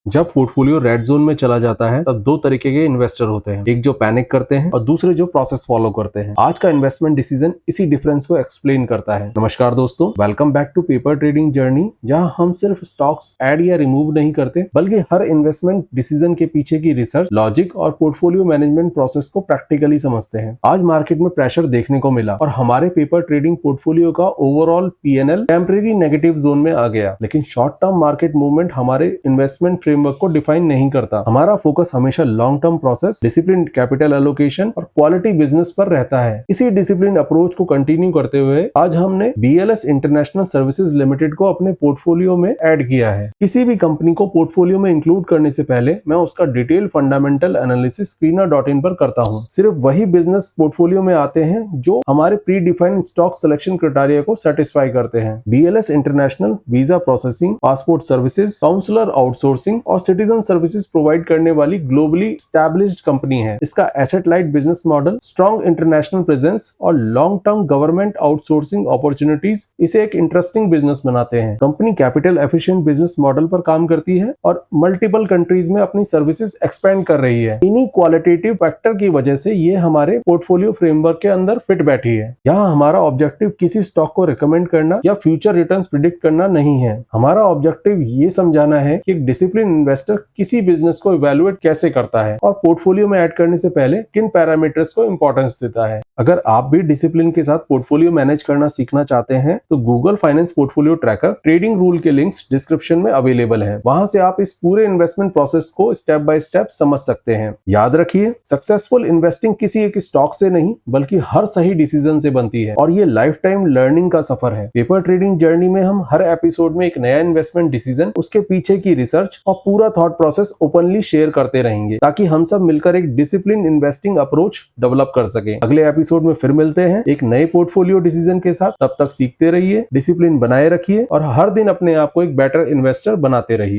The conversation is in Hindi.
जब पोर्टफोलियो रेड जोन में चला जाता है तब दो तरीके के इन्वेस्टर होते हैं, एक जो पैनिक करते हैं और दूसरे जो प्रोसेस फॉलो करते हैं। आज का इन्वेस्टमेंट डिसीजन इसी डिफरेंस को एक्सप्लेन करता है। नमस्कार दोस्तों, welcome back to paper trading journey, जहां हम सिर्फ स्टॉक्स ऐड या रिमूव नहीं करते बल्कि हर इन्वेस्टमेंट डिसीजन के पीछे की रिसर्च, लॉजिक और पोर्टफोलियो मैनेजमेंट प्रोसेस को प्रैक्टिकली समझते हैं। आज मार्केट में प्रेशर देखने को मिला और हमारे पेपर ट्रेडिंग पोर्टफोलियो का overall PNL temporary negative zone में आ गया, लेकिन शॉर्ट टर्म मार्केट मूवमेंट हमारे इन्वेस्टमेंट फ्रेमवर्क को डिफाइन नहीं करता। हमारा फोकस हमेशा long term process, discipline capital allocation और क्वालिटी बिजनेस पर रहता है। इसी डिसिप्लिन अप्रोच को कंटिन्यू करते हुए आज हमने बीएलएस इंटरनेशनल सर्विसेज लिमिटेड को अपने पोर्टफोलियो में ऐड किया है। किसी भी कंपनी को पोर्टफोलियो में इंक्लूड करने से पहले मैं उसका डिटेल फंडामेंटल एनालिसिस screener.in पर करता हूँ। सिर्फ वही बिजनेस पोर्टफोलियो में आते हैं जो हमारे pre defined stock selection criteria को सेटिस्फाई करते हैं। BLS international visa processing, passport services, consular outsourcing और सिटीजन सर्विसेज प्रोवाइड करने वाली ग्लोबली एस्टैब्लिश्ड कंपनी है। इसका asset light business model, strong international presence और long term government outsourcing opportunities इसे एक इंटरेस्टिंग बिजनेस बनाते हैं। Company capital efficient business model पर काम करती है और मल्टीपल कंट्रीज में अपनी सर्विसेज एक्सपेंड कर रही है। इन्हीं क्वालिटेटिव फैक्टर की वजह से ये हमारे पोर्टफोलियो फ्रेमवर्क के अंदर फिट बैठी है। यहाँ हमारा ऑब्जेक्टिव किसी स्टॉक को रिकमेंड करना या फ्यूचर रिटर्न्स प्रिडिक्ट करना नहीं है। हमारा ऑब्जेक्टिव ये समझाना है कि एक डिसिप्लिन इन्वेस्टर किसी बिजनेस को इवैल्यूएट कैसे करता है और पोर्टफोलियो में ऐड करने से पहले किन पैरामीटर्स को इंपॉर्टेंस देता है। अगर आप भी डिसिप्लिन के साथ पोर्टफोलियो मैनेज करना सीखना चाहते हैं तो Google finance portfolio tracker trading rule के लिंक्स डिस्क्रिप्शन में अवेलेबल है। वहां से आप इस पूरे इन्वेस्टमेंट प्रोसेस को स्टेप बाय स्टेप समझ सकते हैं। याद रखिए, सक्सेसफुल इन्वेस्टिंग किसी एक स्टॉक से नहीं बल्कि हर सही डिसीजन से बनती है और ये लाइफ टाइम लर्निंग का सफर है। पेपर ट्रेडिंग जर्नी में हम हर एपिसोड में एक नया इन्वेस्टमेंट डिसीजन, उसके पीछे की रिसर्च और पूरा थॉट प्रोसेस ओपनली शेयर करते रहेंगे ताकि हम सब मिलकर एक डिसिप्लिन इन्वेस्टिंग अप्रोच डेवलप कर सके। अगले एपिसोड में फिर मिलते हैं एक नए पोर्टफोलियो डिसीजन के साथ। तब तक सीखते रहिए, डिसिप्लिन बनाए रखिए और हर दिन अपने आप को एक बेटर इन्वेस्टर बनाते रहिए।